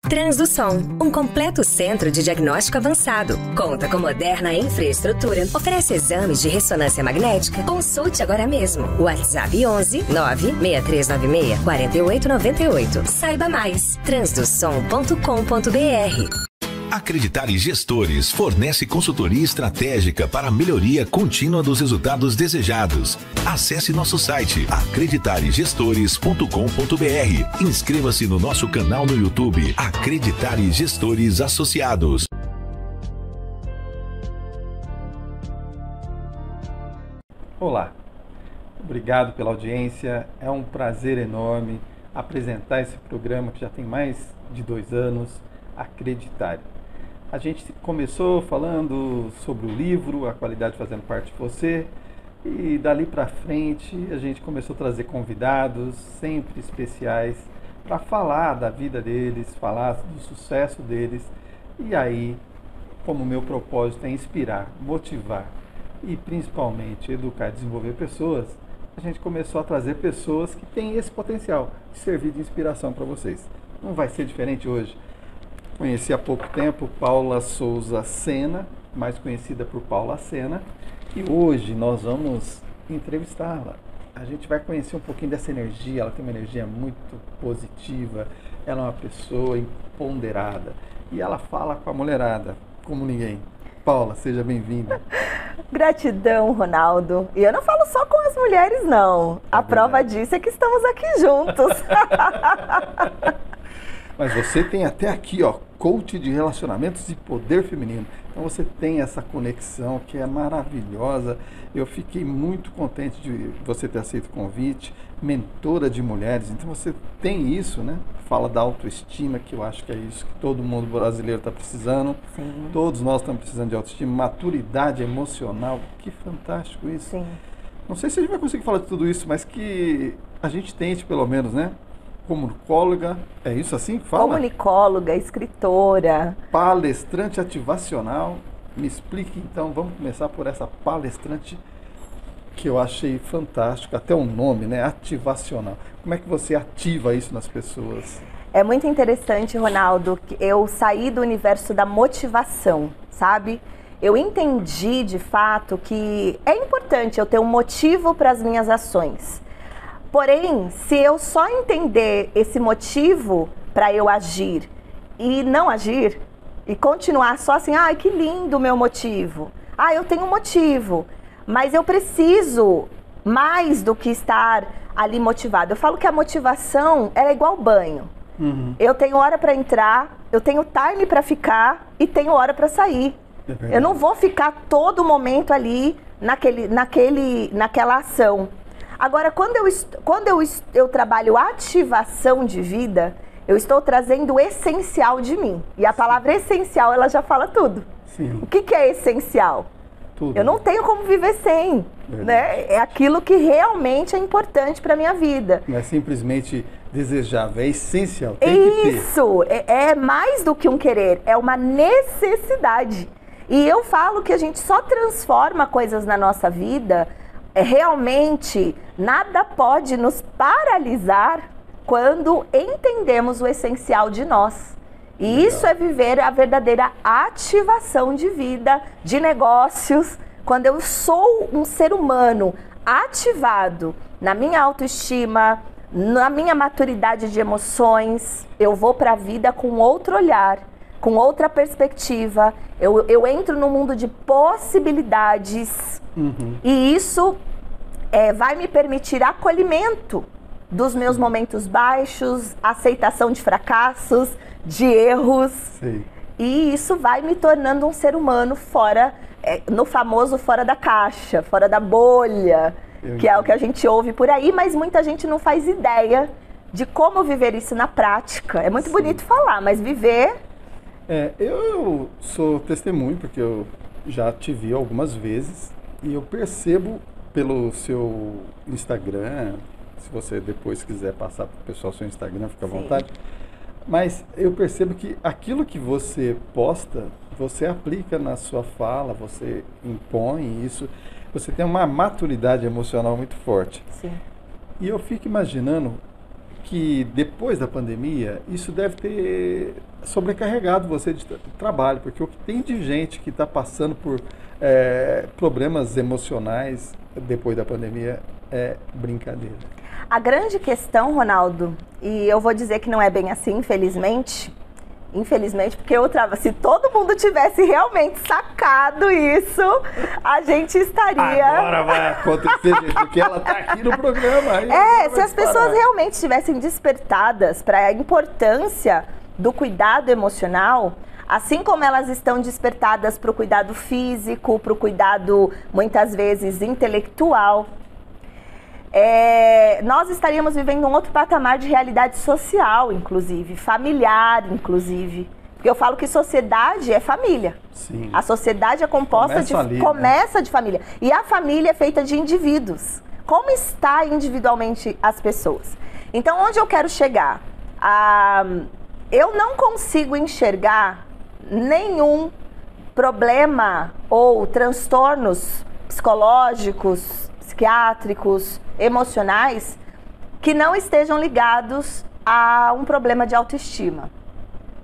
Transdução, um completo centro de diagnóstico avançado. Conta com moderna infraestrutura, oferece exames de ressonância magnética. Consulte agora mesmo. WhatsApp 11 96396 4898. Saiba mais. Transdução.com.br. Acreditare Gestores fornece consultoria estratégica para a melhoria contínua dos resultados desejados. Acesse nosso site acreditaregestores.com.br. Inscreva-se no nosso canal no YouTube Acreditare Gestores Associados. Olá, obrigado pela audiência. É um prazer enorme apresentar esse programa que já tem mais de 2 anos, Acreditare. A gente começou falando sobre o livro, a qualidade fazendo parte de você, e dali para frente a gente começou a trazer convidados sempre especiais para falar da vida deles, falar do sucesso deles. E aí, como meu propósito é inspirar, motivar e principalmente educar e desenvolver pessoas, a gente começou a trazer pessoas que têm esse potencial de servir de inspiração para vocês. Não vai ser diferente hoje. Conheci há pouco tempo Paula Souza Sena, mais conhecida por Paula Sena, e hoje nós vamos entrevistá-la. A gente vai conhecer um pouquinho dessa energia. Ela tem uma energia muito positiva, ela é uma pessoa empoderada e ela fala com a mulherada como ninguém. Paula, seja bem-vinda. Gratidão, Ronaldo. E eu não falo só com as mulheres, não. A prova disso é que estamos aqui juntos. Mas você tem até aqui, ó, coach de relacionamentos e poder feminino. Então você tem essa conexão que é maravilhosa. Eu fiquei muito contente de você ter aceito o convite. Mentora de mulheres, então você tem isso, né? Fala da autoestima, que eu acho que é isso que todo mundo brasileiro está precisando. Sim. Todos nós estamos precisando de autoestima, maturidade emocional. Que fantástico isso. Sim. Não sei se a gente vai conseguir falar de tudo isso, mas que a gente tente pelo menos, né? Comunicóloga, é isso assim que fala? Comunicóloga, escritora. Palestrante ativacional. Me explique então, vamos começar por essa palestrante que eu achei fantástico, até o nome, né? Ativacional. Como é que você ativa isso nas pessoas? É muito interessante, Ronaldo, que eu saí do universo da motivação, sabe? Eu entendi de fato que é importante eu ter um motivo para as minhas ações. Porém, se eu só entender esse motivo para eu agir e não agir, e continuar só assim, ai, que lindo o meu motivo. Ah, eu tenho um motivo, mas eu preciso mais do que estar ali motivado. Eu falo que a motivação é igual banho. Eu tenho hora para entrar, eu tenho time para ficar e tenho hora para sair. Eu não vou ficar todo momento ali naquela ação. Agora, quando eu trabalho ativação de vida, eu estou trazendo o essencial de mim. E a palavra essencial, ela já fala tudo. Sim. O que é essencial? Tudo. Eu não tenho como viver sem. Né? É aquilo que realmente é importante para a minha vida. Não é simplesmente desejável, é essencial. Tem que ter. Isso, é mais do que um querer, é uma necessidade. E eu falo que a gente só transforma coisas na nossa vida. Realmente, nada pode nos paralisar quando entendemos o essencial de nós. E legal. Isso é viver a verdadeira ativação de vida, de negócios. Quando eu sou um ser humano ativado na minha autoestima, na minha maturidade de emoções, eu vou para a vida com outro olhar, com outra perspectiva. Eu entro no mundo de possibilidades. E isso vai me permitir acolhimento dos meus momentos baixos, aceitação de fracassos, de erros. Sim. E isso vai me tornando um ser humano fora, no famoso fora da caixa, fora da bolha, que é o que a gente ouve por aí, mas muita gente não faz ideia de como viver isso na prática. É muito bonito falar, mas viver... Eu sou testemunho, porque eu já te vi algumas vezes e eu percebo pelo seu Instagram, se você depois quiser passar para o pessoal seu Instagram, fica à vontade, mas eu percebo que aquilo que você posta, você aplica na sua fala, você impõe isso, você tem uma maturidade emocional muito forte. Sim. E eu fico imaginando que depois da pandemia, isso deve ter sobrecarregado você de trabalho, porque o que tem de gente que está passando por problemas emocionais depois da pandemia é brincadeira. A grande questão, Ronaldo, e eu vou dizer que não é bem assim, infelizmente, porque se todo mundo tivesse realmente sacado isso, a gente estaria... Agora vai acontecer, gente, porque ela está aqui no programa. Se as pessoas realmente estivessem despertadas para a importância do cuidado emocional, assim como elas estão despertadas para o cuidado físico, para o cuidado, muitas vezes, intelectual, nós estaríamos vivendo um outro patamar de realidade social, inclusive, familiar, inclusive. Porque eu falo que sociedade é família. Sim. A sociedade é composta começa de família. E a família é feita de indivíduos. Como está individualmente as pessoas? Então, onde eu quero chegar? Eu não consigo enxergar nenhum problema ou transtornos psicológicos, psiquiátricos, emocionais que não estejam ligados a um problema de autoestima.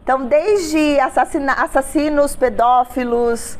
Então, desde assassinos, pedófilos,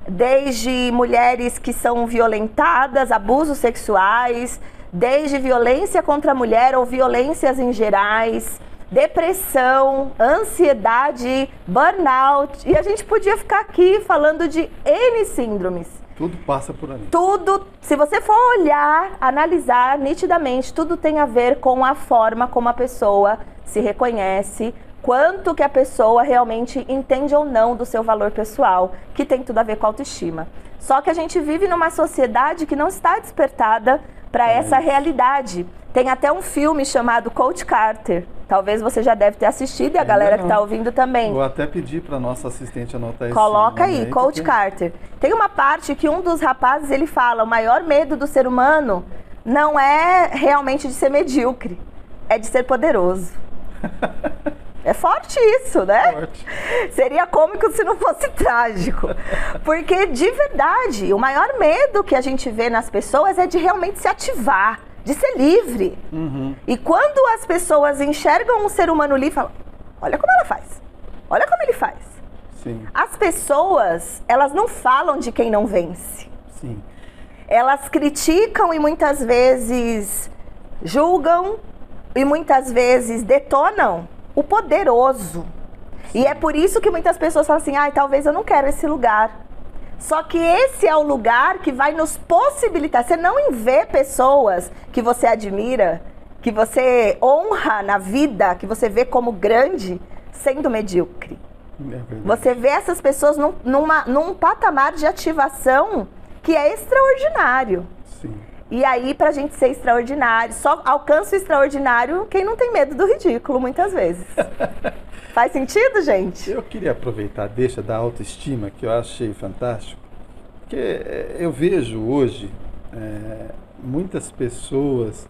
desde mulheres que são violentadas, abusos sexuais, desde violência contra a mulher ou violências em gerais, depressão, ansiedade, burnout, e a gente podia ficar aqui falando de N síndromes. Tudo passa por ali. Tudo, se você for olhar, analisar nitidamente, tudo tem a ver com a forma como a pessoa se reconhece, quanto que a pessoa realmente entende ou não do seu valor pessoal, que tem tudo a ver com a autoestima. Só que a gente vive numa sociedade que não está despertada para essa realidade. Tem até um filme chamado Coach Carter. Talvez você já deve ter assistido e a galera que está ouvindo também. Vou até pedir para nossa assistente anotar isso. Coloca aí, Coach Carter. Tem uma parte que um dos rapazes, ele fala, o maior medo do ser humano não é realmente de ser medíocre, é de ser poderoso. É forte isso, né? Forte. Seria cômico se não fosse trágico. Porque, de verdade, o maior medo que a gente vê nas pessoas é de realmente se ativar, de ser livre. Uhum. E quando as pessoas enxergam um ser humano livre, falam, olha como ela faz, olha como ele faz. Sim. As pessoas, elas não falam de quem não vence. Sim. Elas criticam e muitas vezes julgam e muitas vezes detonam o poderoso. E é por isso que muitas pessoas falam assim, talvez eu não quero esse lugar. Só que esse é o lugar que vai nos possibilitar. Você não vê pessoas que você admira, que você honra na vida, que você vê como grande, sendo medíocre. Você vê essas pessoas num patamar de ativação que é extraordinário. Sim. E aí, pra gente ser extraordinário, só alcança o extraordinário quem não tem medo do ridículo, muitas vezes. Faz sentido, gente? Eu queria aproveitar a deixa da autoestima, que eu achei fantástico, porque eu vejo hoje muitas pessoas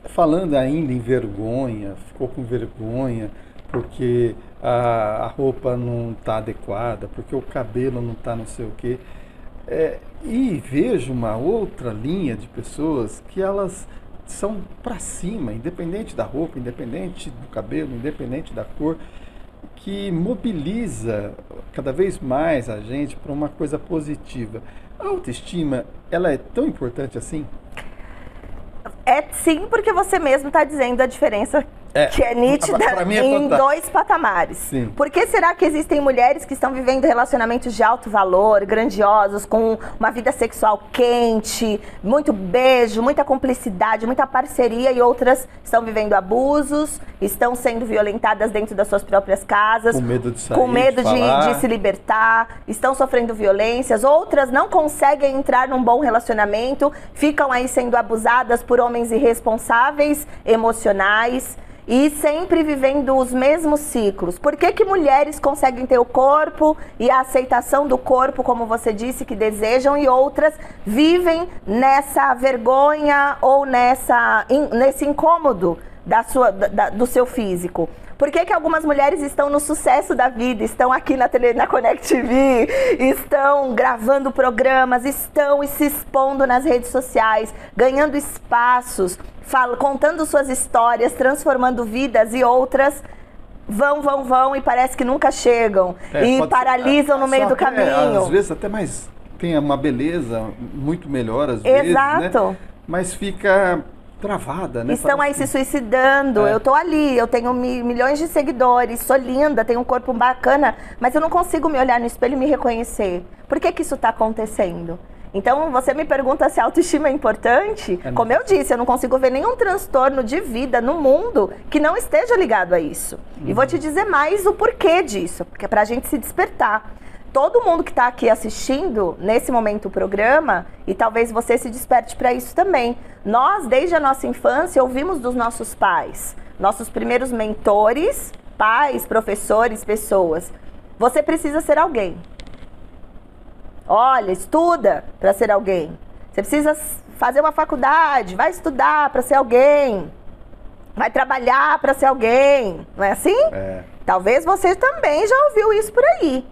falando ainda em vergonha, ficou com vergonha porque a roupa não está adequada, porque o cabelo não está não sei o quê. E vejo uma outra linha de pessoas que elas são para cima, independente da roupa, independente do cabelo, independente da cor, que mobiliza cada vez mais a gente para uma coisa positiva. A autoestima, ela é tão importante assim? Sim, porque você mesmo está dizendo a diferença que é nítida em dois patamares. Sim. Por que será que existem mulheres que estão vivendo relacionamentos de alto valor, grandiosos, com uma vida sexual quente, muito beijo, muita cumplicidade, muita parceria, e outras estão vivendo abusos, estão sendo violentadas dentro das suas próprias casas, com medo de sair, com medo de se libertar, estão sofrendo violências, outras não conseguem entrar num bom relacionamento, ficam aí sendo abusadas por homens irresponsáveis, emocionais, e sempre vivendo os mesmos ciclos. Por que mulheres conseguem ter o corpo e a aceitação do corpo, como você disse, que desejam, e outras vivem nessa vergonha ou nesse incômodo do seu físico? Por que algumas mulheres estão no sucesso da vida, estão aqui na Connect TV, estão gravando programas, estão se expondo nas redes sociais, ganhando espaços, contando suas histórias, transformando vidas, e outras vão e parece que nunca chegam e paralisam no meio do caminho. Às vezes até mais tem uma beleza muito melhor às vezes, né? Mas fica travada, né? Estão aí se suicidando. Eu tô ali, eu tenho milhões de seguidores, sou linda, tenho um corpo bacana, mas eu não consigo me olhar no espelho e me reconhecer. Por que isso está acontecendo? Então, você me pergunta se a autoestima é importante. Como eu disse, eu não consigo ver nenhum transtorno de vida no mundo que não esteja ligado a isso. E vou te dizer mais o porquê disso, porque é pra gente se despertar. Todo mundo que está aqui assistindo, nesse momento, o programa, e talvez você se desperte para isso também. Nós, desde a nossa infância, ouvimos dos nossos pais, nossos primeiros mentores, pais, professores, pessoas. Você precisa ser alguém. Olha, estuda para ser alguém. Você precisa fazer uma faculdade, vai estudar para ser alguém. Vai trabalhar para ser alguém. Não é assim? Talvez você também já ouviu isso por aí.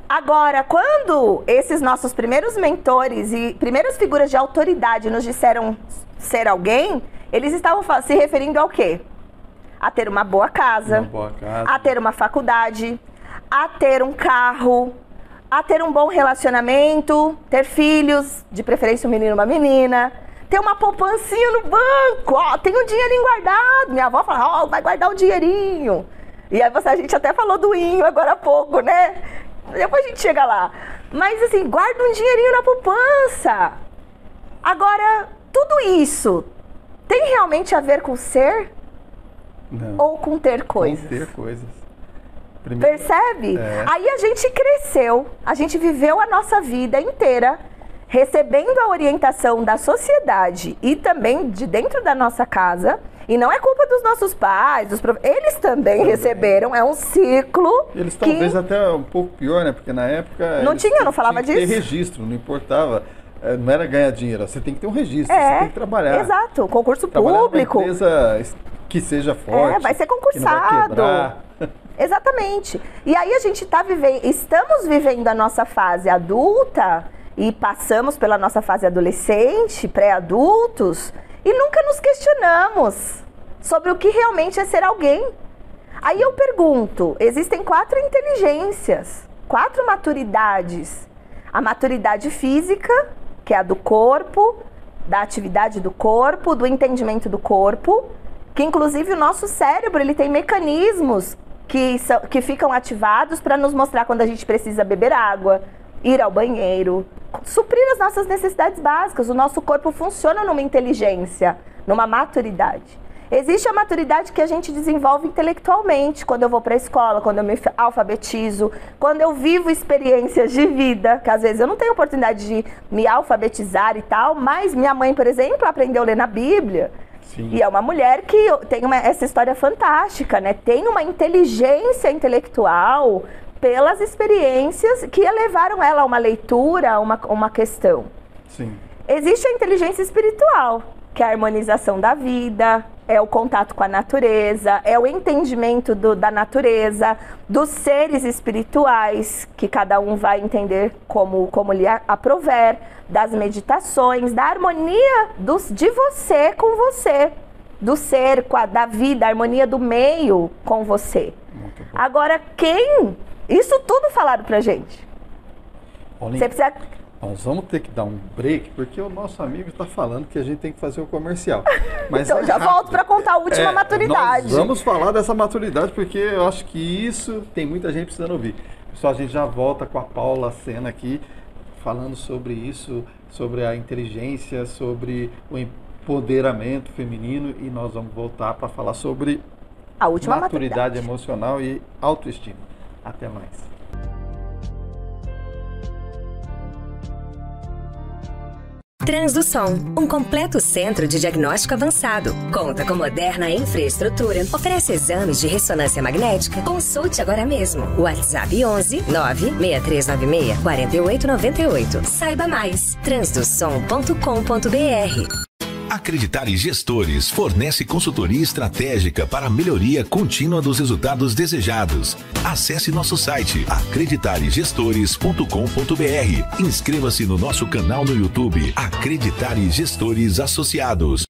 Agora, quando esses nossos primeiros mentores e primeiras figuras de autoridade nos disseram ser alguém, eles estavam se referindo ao quê? A ter uma boa casa, a ter uma faculdade, a ter um carro, a ter um bom relacionamento, ter filhos, de preferência um menino e uma menina, ter uma poupancinha no banco, tem um dinheirinho guardado. Minha avó fala, vai guardar um dinheirinho. E aí a gente até falou do inho agora há pouco, né? Depois a gente chega lá. Mas assim, guarda um dinheirinho na poupança. Agora, tudo isso tem realmente a ver com ser? Não. Ou com ter coisas? Com ter coisas. Percebe? Aí a gente cresceu, a gente viveu a nossa vida inteira recebendo a orientação da sociedade e também de dentro da nossa casa. E não é culpa dos nossos pais, eles também receberam, é um ciclo. Eles talvez até um pouco pior, né? Porque na época não falava disso. Tinha que ter registro, não importava, não era ganhar dinheiro, você tem que ter um registro, você tem que trabalhar. Exato, concurso trabalhar público. Uma empresa que seja forte, vai ser concursado. Que não vai quebrar. Exatamente. E aí a gente estamos vivendo a nossa fase adulta e passamos pela nossa fase adolescente, pré-adultos, e nunca nos questionamos sobre o que realmente é ser alguém. Aí eu pergunto, existem 4 inteligências, 4 maturidades. A maturidade física, que é a do corpo, da atividade do corpo, do entendimento do corpo, que inclusive o nosso cérebro ele tem mecanismos que ficam ativados para nos mostrar quando a gente precisa beber água, ir ao banheiro, suprir as nossas necessidades básicas. O nosso corpo funciona numa inteligência, numa maturidade. Existe a maturidade que a gente desenvolve intelectualmente, quando eu vou para a escola, quando eu me alfabetizo, quando eu vivo experiências de vida, que às vezes eu não tenho oportunidade de me alfabetizar e tal, mas minha mãe, por exemplo, aprendeu a ler na Bíblia. Sim. E é uma mulher que tem essa história fantástica, né? Tem uma inteligência intelectual pelas experiências que levaram ela a uma leitura, a uma questão. Sim. Existe a inteligência espiritual, que é a harmonização da vida, é o contato com a natureza, é o entendimento da natureza, dos seres espirituais, que cada um vai entender como lhe aprouver, das meditações, da harmonia de você com você, do ser, da vida, a harmonia do meio com você. Agora, isso tudo falaram pra gente. Paulinho, você precisa... Nós vamos ter que dar um break, porque o nosso amigo está falando que a gente tem que fazer o comercial. Mas então já volto para contar a última maturidade. Nós vamos falar dessa maturidade, porque eu acho que isso tem muita gente precisando ouvir. Pessoal, a gente já volta com a Paula Sena aqui, falando sobre isso, sobre a inteligência, sobre o empoderamento feminino, e nós vamos voltar para falar sobre a última maturidade emocional e autoestima. Até mais. Transdução, um completo centro de diagnóstico avançado. Conta com moderna infraestrutura, oferece exames de ressonância magnética. Consulte agora mesmo. WhatsApp 11 96396 4898. Saiba mais. transdução.com.br. A Acreditare Gestores fornece consultoria estratégica para a melhoria contínua dos resultados desejados. Acesse nosso site acreditaregestores.com.br. Inscreva-se no nosso canal no YouTube Acreditare Gestores Associados.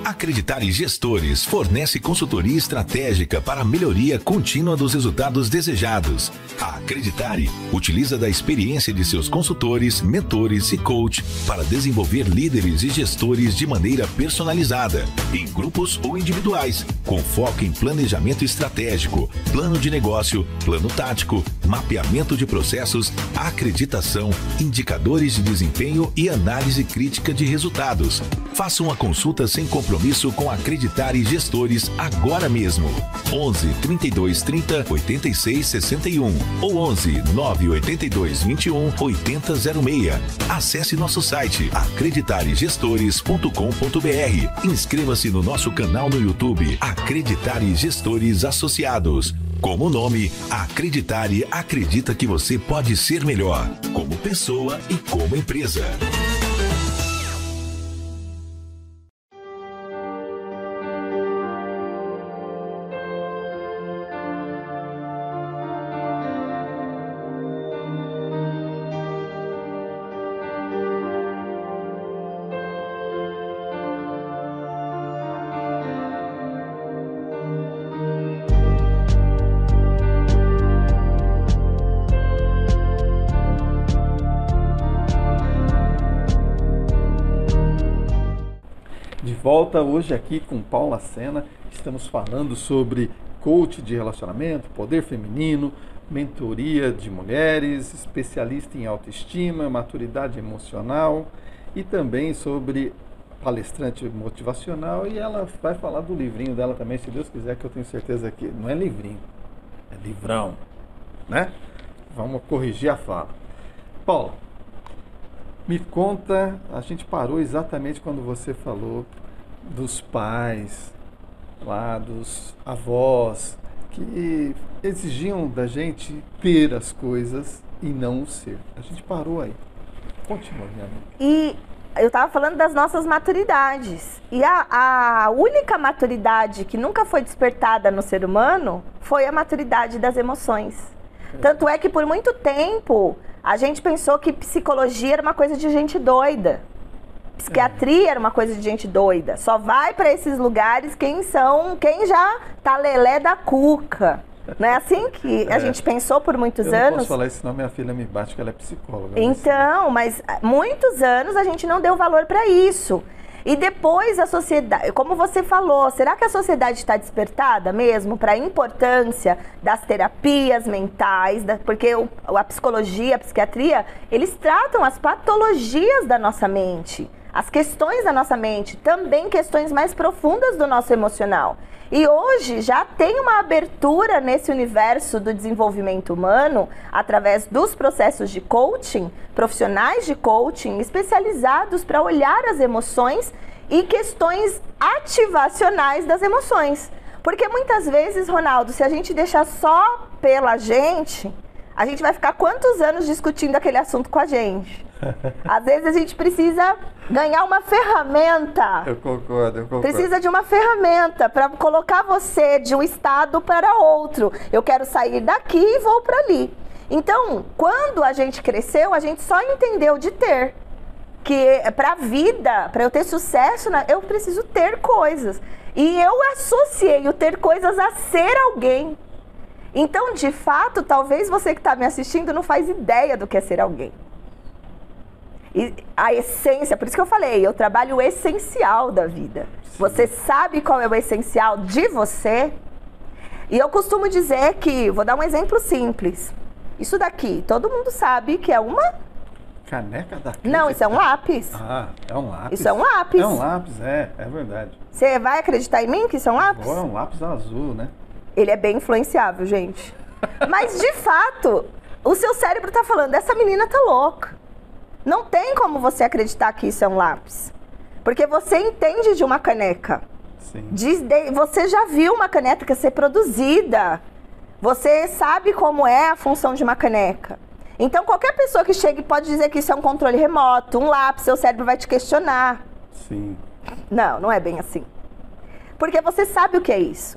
Acreditare Gestores fornece consultoria estratégica para a melhoria contínua dos resultados desejados. A Acreditare utiliza da experiência de seus consultores, mentores e coach para desenvolver líderes e gestores de maneira personalizada, em grupos ou individuais, com foco em planejamento estratégico, plano de negócio, plano tático, mapeamento de processos, acreditação, indicadores de desempenho e análise crítica de resultados. Faça uma consulta sem compromisso com Acreditare Gestores agora mesmo. 11 32 30 86 61 ou 11 982 21 8006. Acesse nosso site acreditaregestores.com.br. Inscreva-se no nosso canal no YouTube Acreditare Gestores Associados. Como nome, Acreditare acredita que você pode ser melhor, como pessoa e como empresa. Volta hoje aqui com Paula Sena. Estamos falando sobre coach de relacionamento, poder feminino, mentoria de mulheres, especialista em autoestima, maturidade emocional e também sobre palestrante motivacional. E ela vai falar do livrinho dela também, se Deus quiser, que eu tenho certeza que não é livrinho, é livrão, né? Vamos corrigir a fala. Paula, me conta, a gente parou exatamente quando você falou dos pais, lá dos avós, que exigiam da gente ter as coisas e não o ser. A gente parou aí. Continua, minha amiga. E eu estava falando das nossas maturidades. E a única maturidade que nunca foi despertada no ser humano foi a maturidade das emoções. Tanto é que por muito tempo a gente pensou que psicologia era uma coisa de gente doida. Psiquiatria era uma coisa de gente doida. Só vai para esses lugares quem já tá lelé da cuca. Não é assim que a gente pensou por muitos anos? Eu não posso falar isso, senão minha filha me bate, que ela é psicóloga. Então, mas muitos anos a gente não deu valor para isso. E depois a sociedade, como você falou, será que a sociedade está despertada mesmo para a importância das terapias mentais? Porque a psicologia, a psiquiatria, eles tratam as patologias da nossa mente, as questões da nossa mente, também questões mais profundas do nosso emocional. E hoje já tem uma abertura nesse universo do desenvolvimento humano através dos processos de coaching, profissionais de coaching especializados para olhar as emoções e questões ativacionais das emoções. Porque muitas vezes, Ronaldo, se a gente deixar só pela gente, a gente vai ficar quantos anos discutindo aquele assunto com a gente? Às vezes a gente precisa ganhar uma ferramenta. Eu concordo. Precisa de uma ferramenta para colocar você de um estado para outro. Eu quero sair daqui e vou para ali. Então, quando a gente cresceu, a gente só entendeu de ter. Que para a vida, para eu ter sucesso, eu preciso ter coisas. E eu associei o ter coisas a ser alguém. Então, de fato, talvez você que está me assistindo não faz ideia do que é ser alguém. E a essência, por isso que eu falei, eu trabalho o essencial da vida. Sim. Você sabe qual é o essencial de você? E eu costumo dizer que, vou dar um exemplo simples. Isso daqui, todo mundo sabe que é uma... Caneca da crítica? Não, isso é um lápis. Ah, é um lápis? Isso é um lápis. É um lápis, é verdade. Você vai acreditar em mim que isso é um lápis? É um lápis azul, né? Ele é bem influenciável, gente. Mas, de fato, o seu cérebro tá falando, essa menina tá louca. Não tem como você acreditar que isso é um lápis. Porque você entende de uma caneca. Sim. Você já viu uma caneca ser produzida. Você sabe como é a função de uma caneca. Então, qualquer pessoa que chegue pode dizer que isso é um controle remoto, um lápis, seu cérebro vai te questionar. Sim. Não, não é bem assim. Porque você sabe o que é isso.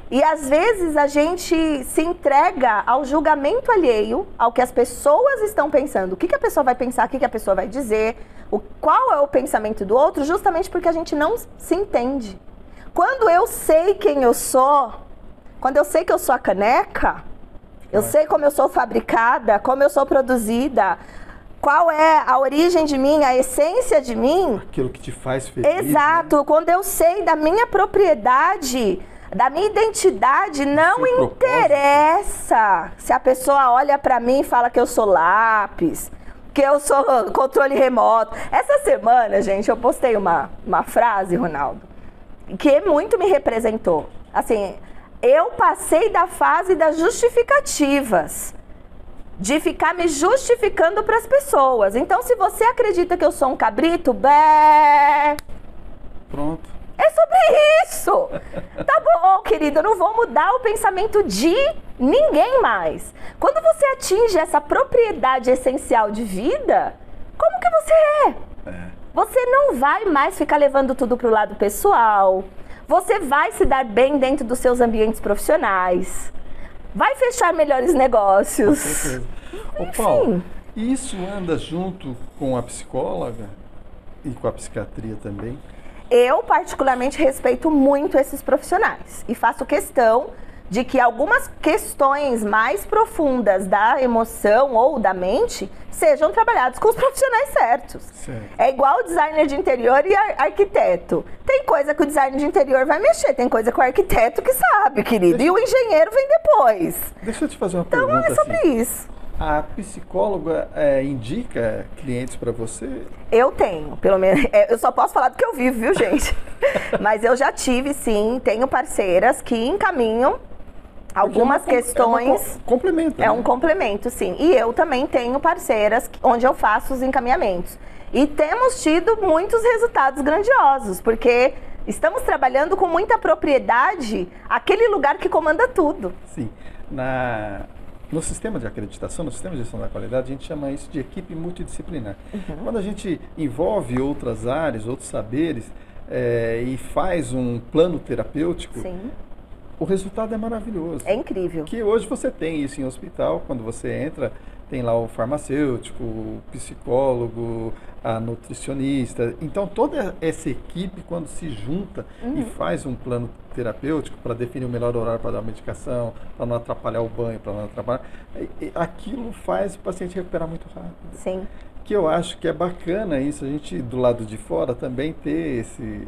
E às vezes a gente se entrega ao julgamento alheio, ao que as pessoas estão pensando. O que a pessoa vai pensar, o que a pessoa vai dizer, qual é o pensamento do outro, justamente porque a gente não se entende. Quando eu sei quem eu sou, quando eu sei que eu sou a caneca, eu sei como eu sou fabricada, como eu sou produzida, qual é a origem de mim, a essência de mim. Aquilo que te faz feliz. Exato, né? Quando eu sei da minha propriedade, da minha identidade, não interessa se a pessoa olha pra mim e fala que eu sou lápis, que eu sou controle remoto. Essa semana, gente, eu postei uma frase, Ronaldo, que muito me representou. Assim, eu passei da fase das justificativas, de ficar me justificando para as pessoas. Então, se você acredita que eu sou um cabrito, bé... Pronto. É sobre isso. Tá bom, querido, eu não vou mudar o pensamento de ninguém mais. Quando você atinge essa propriedade essencial de vida, como que você é? Você não vai mais ficar levando tudo pro lado pessoal. Você vai se dar bem dentro dos seus ambientes profissionais. Vai fechar melhores negócios. Com certeza. Ô, Paulo, e isso anda junto com a psicóloga e com a psiquiatria também? Eu, particularmente, respeito muito esses profissionais e faço questão de que algumas questões mais profundas da emoção ou da mente sejam trabalhadas com os profissionais certos. Certo. É igual o designer de interior e arquiteto. Tem coisa que o designer de interior vai mexer, tem coisa que o arquiteto que sabe, querido. E o engenheiro vem depois. Deixa eu te fazer uma pergunta. Então é sobre assim. isso. A psicóloga indica clientes para você? Eu tenho, pelo menos. Eu só posso falar do que eu vivo, viu, gente? Mas eu já tive, sim, tenho parceiras que encaminham algumas questões. Complemento. É um complemento, sim. E eu também tenho parceiras onde eu faço os encaminhamentos. E temos tido muitos resultados grandiosos, porque estamos trabalhando com muita propriedade aquele lugar que comanda tudo. Sim. No sistema de acreditação, no sistema de gestão da qualidade, a gente chama isso de equipe multidisciplinar. Quando a gente envolve outras áreas, outros saberes e faz um plano terapêutico, Sim. O resultado é maravilhoso. É incrível. Que hoje você tem isso em hospital, quando você entra, tem lá o farmacêutico, o psicólogo, a nutricionista. Então, toda essa equipe, quando se junta e faz um plano terapêutico para definir o melhor horário para dar a medicação, para não atrapalhar o banho, para não atrapalhar, aquilo faz o paciente recuperar muito rápido. Sim. Que eu acho que é bacana isso, a gente do lado de fora também ter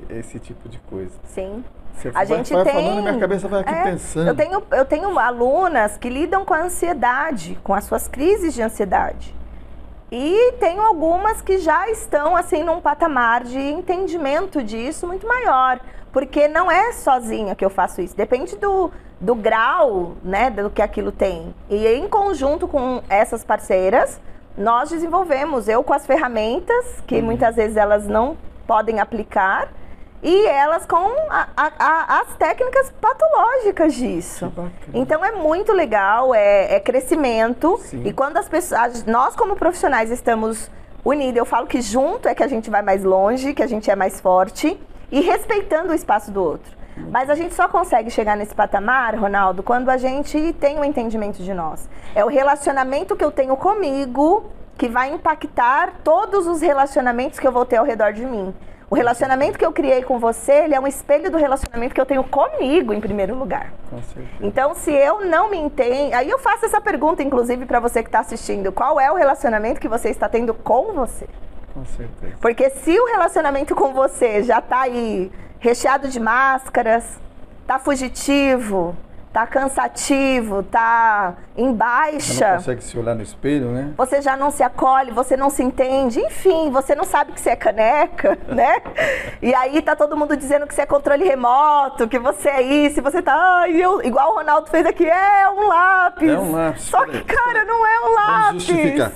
esse tipo de coisa. Sim. Você A gente vai tem, falando e minha cabeça vai aqui pensando. Eu tenho alunas que lidam com a ansiedade, com as suas crises de ansiedade. E tenho algumas que já estão assim num patamar de entendimento disso muito maior. Porque não é sozinha que eu faço isso, depende do grau, né, do que aquilo tem. E em conjunto com essas parceiras, nós desenvolvemos, eu com as ferramentas, que muitas vezes elas não podem aplicar, e elas com as técnicas patológicas disso. Então é muito legal, é crescimento. Sim. E quando as pessoas, nós como profissionais estamos unidos, eu falo que junto é que a gente vai mais longe, que a gente é mais forte e respeitando o espaço do outro. Mas a gente só consegue chegar nesse patamar, Ronaldo, quando a gente tem um entendimento de nós. É o relacionamento que eu tenho comigo que vai impactar todos os relacionamentos que eu vou ter ao redor de mim. O relacionamento que eu criei com você, ele é um espelho do relacionamento que eu tenho comigo, em primeiro lugar. Com certeza. Então, se eu não me entendo... Aí eu faço essa pergunta, inclusive, para você que está assistindo. Qual é o relacionamento que você está tendo com você? Com certeza. Porque se o relacionamento com você já está aí recheado de máscaras, tá fugitivo, tá cansativo, tá em baixa. Você não consegue se olhar no espelho, né? Você já não se acolhe, você não se entende, enfim, você não sabe que você é caneca, né? E aí tá todo mundo dizendo que você é controle remoto, que você é isso, e você tá, igual o Ronaldo fez aqui, é um lápis. É um lápis. Só que, cara, não é um lápis. Vamos justificar.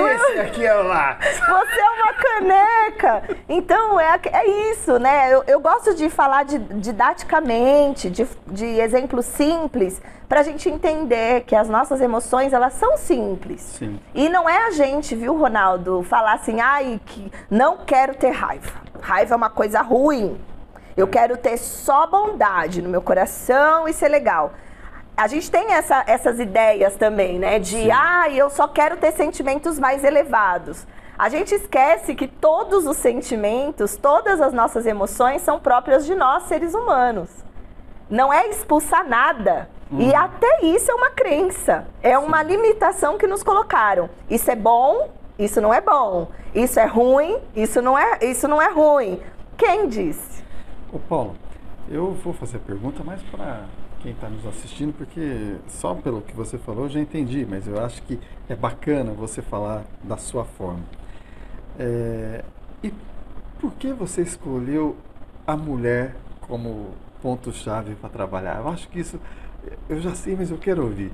Esse aqui é o lá. Você é uma caneca. Então, é isso, né? Eu gosto de falar didaticamente, de exemplos simples, pra gente entender que as nossas emoções, elas são simples. Sim. E não é a gente, viu, Ronaldo, falar assim, ai, que não quero ter raiva. Raiva é uma coisa ruim. Eu quero ter só bondade no meu coração e ser legal. A gente tem essas ideias também, né? De, eu só quero ter sentimentos mais elevados. A gente esquece que todos os sentimentos, todas as nossas emoções são próprias de nós, seres humanos. Não é expulsar nada. E até isso é uma crença. É uma limitação que nos colocaram. Isso é bom, isso não é bom. Isso é ruim, isso não é ruim. Quem disse? Ô Paulo, eu vou fazer a pergunta mais para quem está nos assistindo, porque só pelo que você falou eu já entendi, mas eu acho que é bacana você falar da sua forma. E por que você escolheu a mulher como ponto-chave para trabalhar? Eu acho que isso, eu já sei, mas eu quero ouvir.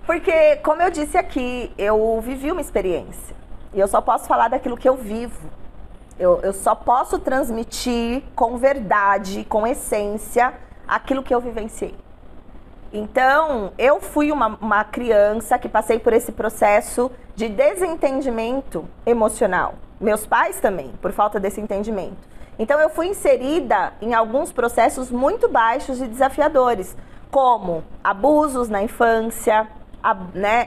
Porque, como eu disse aqui, eu vivi uma experiência. E eu só posso falar daquilo que eu vivo. Eu só posso transmitir com verdade, com essência, aquilo que eu vivenciei. Então, eu fui uma criança que passei por esse processo de desentendimento emocional. Meus pais também, por falta desse entendimento. Então, eu fui inserida em alguns processos muito baixos e desafiadores, como abusos na infância,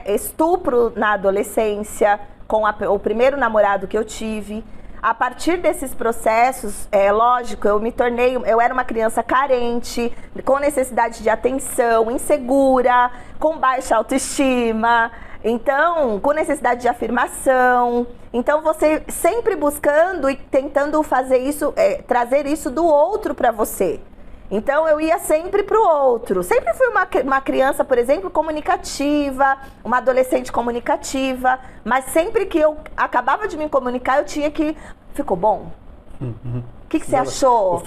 estupro na adolescência, com o primeiro namorado que eu tive. A partir desses processos, lógico, eu era uma criança carente, com necessidade de atenção, insegura, com baixa autoestima, então, com necessidade de afirmação. Então, você sempre buscando e tentando fazer isso, trazer isso do outro para você. Então, eu ia sempre para o outro. Sempre fui uma criança, por exemplo, comunicativa, uma adolescente comunicativa, mas sempre que eu acabava de me comunicar, eu tinha que... Ficou bom? O que você achou?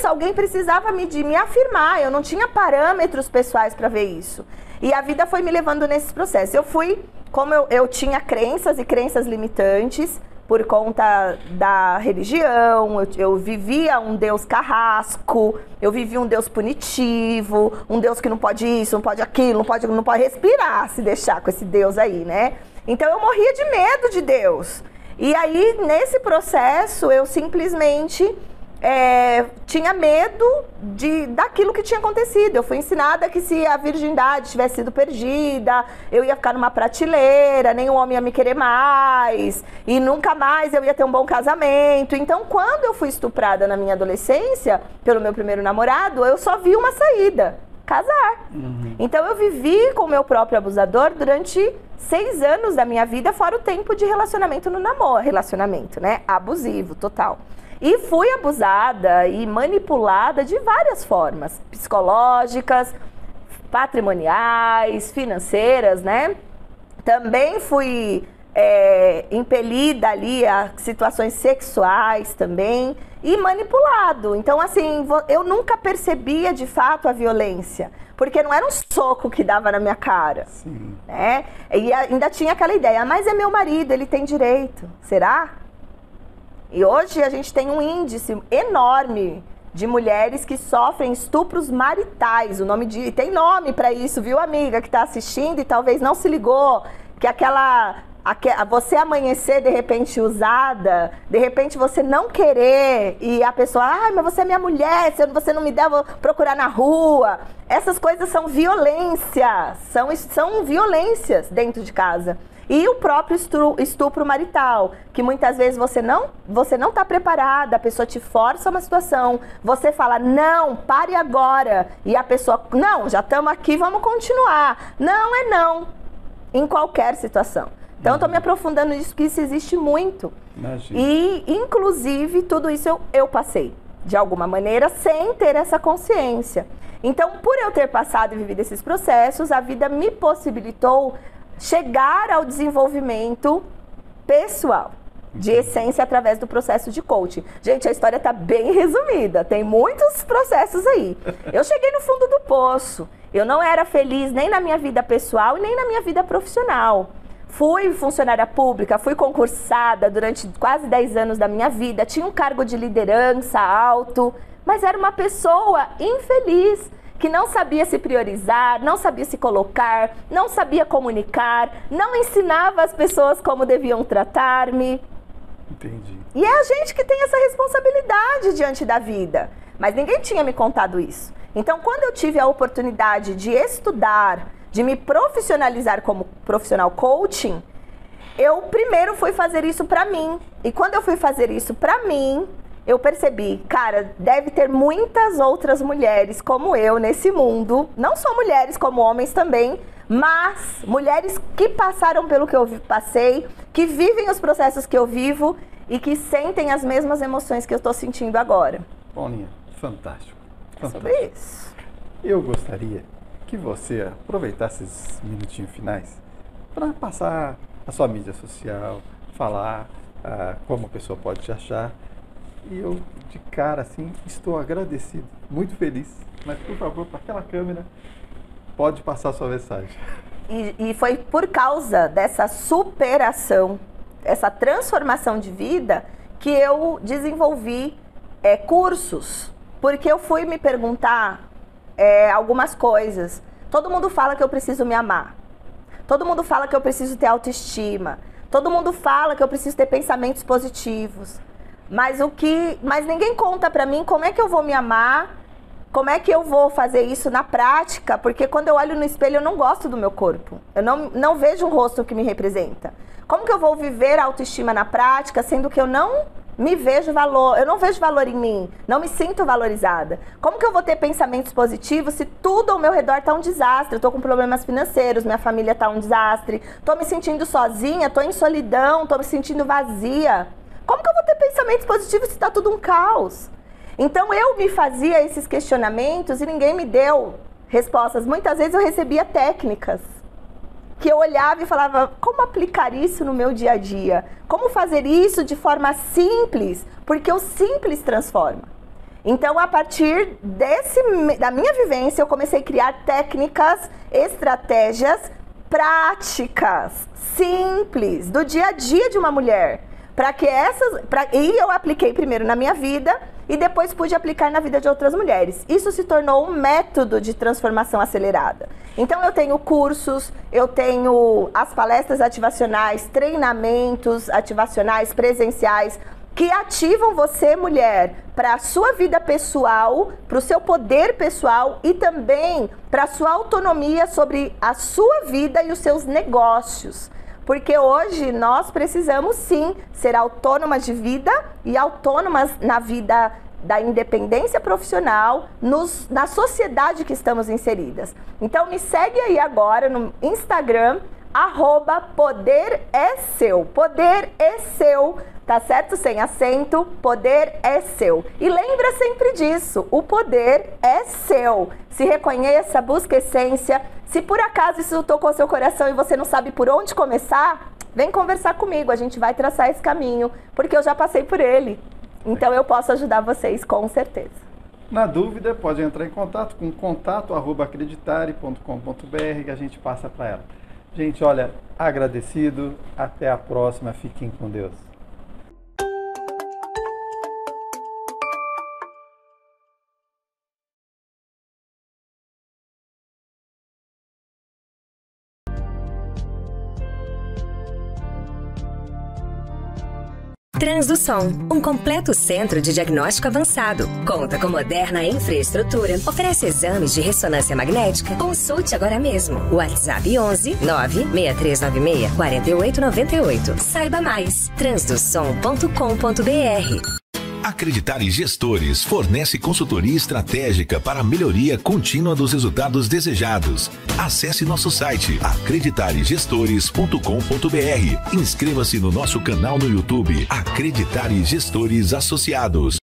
Alguém precisava me afirmar. Eu não tinha parâmetros pessoais para ver isso. E a vida foi me levando nesses processos. Eu fui, como eu tinha crenças e crenças limitantes, por conta da religião, eu vivia um Deus carrasco, eu vivia um Deus punitivo, um Deus que não pode isso, não pode aquilo, não pode respirar se deixar com esse Deus aí, né? Então eu morria de medo de Deus. E aí, nesse processo, eu simplesmente tinha medo daquilo que tinha acontecido. Eu fui ensinada que se a virgindade tivesse sido perdida, eu ia ficar numa prateleira, nenhum homem ia me querer mais, e nunca mais eu ia ter um bom casamento. Então, quando eu fui estuprada na minha adolescência, pelo meu primeiro namorado, eu só vi uma saída: casar. Então, eu vivi com o meu próprio abusador durante 6 anos da minha vida, fora o tempo de relacionamento no namoro. Relacionamento, né? Abusivo, total. E fui abusada e manipulada de várias formas, psicológicas, patrimoniais, financeiras, né? Também fui impelida ali a situações sexuais também e manipulado. Então, assim, eu nunca percebia de fato a violência, porque não era um soco que dava na minha cara. Sim. Né? E ainda tinha aquela ideia, mas é meu marido, ele tem direito. Será? E hoje a gente tem um índice enorme de mulheres que sofrem estupros maritais. Tem nome para isso, viu, amiga, que está assistindo e talvez não se ligou, que você amanhecer de repente usada, de repente você não querer e a pessoa, mas você é minha mulher, se você não me der, eu vou procurar na rua. Essas coisas são violências, são violências dentro de casa. E o próprio estupro marital, que muitas vezes você não está preparada, a pessoa te força uma situação, você fala, não, pare agora, e a pessoa, não, já estamos aqui, vamos continuar. Não é não, em qualquer situação. Então, eu estou me aprofundando nisso, que isso existe muito. Imagina. E, inclusive, tudo isso eu passei, de alguma maneira, sem ter essa consciência. Então, por eu ter passado e vivido esses processos, a vida me possibilitou chegar ao desenvolvimento pessoal, de essência, através do processo de coaching. Gente, a história está bem resumida, tem muitos processos aí. Eu cheguei no fundo do poço, eu não era feliz nem na minha vida pessoal e nem na minha vida profissional. Fui funcionária pública, fui concursada durante quase 10 anos da minha vida, tinha um cargo de liderança alto, mas era uma pessoa infeliz, que não sabia se priorizar, não sabia se colocar, não sabia comunicar, não ensinava as pessoas como deviam tratar-me. Entendi. E é a gente que tem essa responsabilidade diante da vida, mas ninguém tinha me contado isso. Então, quando eu tive a oportunidade de estudar, de me profissionalizar como profissional coaching, eu primeiro fui fazer isso pra mim. E quando eu fui fazer isso pra mim, eu percebi, cara, deve ter muitas outras mulheres como eu nesse mundo, não só mulheres como homens também, mas mulheres que passaram pelo que eu passei, que vivem os processos que eu vivo e que sentem as mesmas emoções que eu estou sentindo agora. Paulinha, fantástico. É sobre isso. Eu gostaria que você aproveitasse esses minutinhos finais para passar a sua mídia social, falar como a pessoa pode te achar. E eu, de cara, assim, estou agradecido, muito feliz. Mas, por favor, para aquela câmera, pode passar a sua mensagem. E foi por causa dessa superação, essa transformação de vida, que eu desenvolvi cursos. Porque eu fui me perguntar algumas coisas. Todo mundo fala que eu preciso me amar. Todo mundo fala que eu preciso ter autoestima. Todo mundo fala que eu preciso ter pensamentos positivos. Mas ninguém conta pra mim como é que eu vou me amar, como é que eu vou fazer isso na prática, porque quando eu olho no espelho eu não gosto do meu corpo. Eu não vejo um rosto que me representa. Como que eu vou viver a autoestima na prática, sendo que eu não me vejo valor, eu não vejo valor em mim, não me sinto valorizada? Como que eu vou ter pensamentos positivos se tudo ao meu redor tá um desastre? Eu tô com problemas financeiros, minha família tá um desastre, tô me sentindo sozinha, tô em solidão, tô me sentindo vazia. Como que eu vou ter pensamentos positivos se tá tudo um caos? Então eu me fazia esses questionamentos e ninguém me deu respostas. Muitas vezes eu recebia técnicas que eu olhava e falava, como aplicar isso no meu dia a dia? Como fazer isso de forma simples? Porque o simples transforma. Então, a partir da minha vivência, eu comecei a criar técnicas, estratégias práticas, simples, do dia a dia de uma mulher. E eu apliquei primeiro na minha vida e depois pude aplicar na vida de outras mulheres. Isso se tornou um método de transformação acelerada. Então eu tenho cursos, eu tenho as palestras ativacionais, treinamentos ativacionais presenciais que ativam você, mulher, para a sua vida pessoal, para o seu poder pessoal e também para a sua autonomia sobre a sua vida e os seus negócios. Porque hoje nós precisamos sim ser autônomas de vida e autônomas na vida da independência profissional, na sociedade que estamos inseridas. Então me segue aí agora no Instagram, @poderéseu. Poder é seu, tá certo? Sem acento, poder é seu. E lembra sempre disso, o poder é seu. Se reconheça, busque essência. Se por acaso isso tocou seu coração e você não sabe por onde começar, vem conversar comigo, a gente vai traçar esse caminho, porque eu já passei por ele. Então eu posso ajudar vocês com certeza. Na dúvida, pode entrar em contato com contato@acreditare.com.br que a gente passa para ela. Gente, olha, agradecido, até a próxima, fiquem com Deus. Transdução, um completo centro de diagnóstico avançado. Conta com moderna infraestrutura, oferece exames de ressonância magnética. Consulte agora mesmo. WhatsApp 11 96396 4898. Saiba mais. Transdução.com.br. Acreditare Gestores fornece consultoria estratégica para a melhoria contínua dos resultados desejados. Acesse nosso site acreditaregestores.com.br. Inscreva-se no nosso canal no YouTube Acreditare Gestores Associados.